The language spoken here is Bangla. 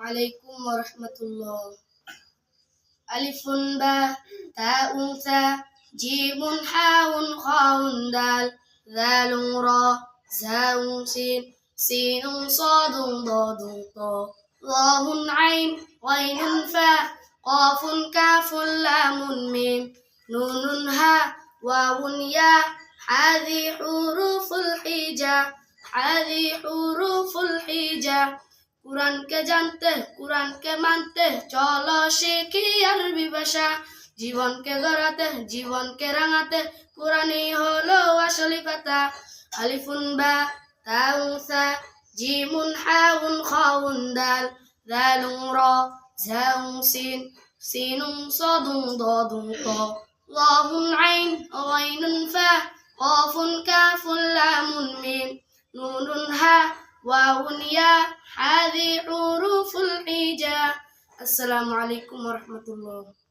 عليكم ورحمة الله. ألف باء تاء ثاء جيم حاء خاء دال ذال راء زاء سين سين صاد ضاد طاء ظاء عين غين فاء قاف كاف لام ميم نون هاء واو ياء هذه حروف الحجاب هذه حروف الحجاب কুরআনকে জানতে কুরআনকে মানতে চলো শিখি আরবি ভাষা জীবনকে গড়াতে জীবনকে রাঙাতে কুরআনই হলো আসলি কথা আলিফুন বা তাউন সা জিমুন হাউন খাউন দাল দালুন রা জাউন সিন সিনুন সাদুন দাদুন তা লাহুন আইন গাইনুন ফা কাফুন কাফুন লামুন মিম নুনুন হা ওয়াউন ইয়া هذه حروف الحجاب. السلام عليكم ورحمة الله.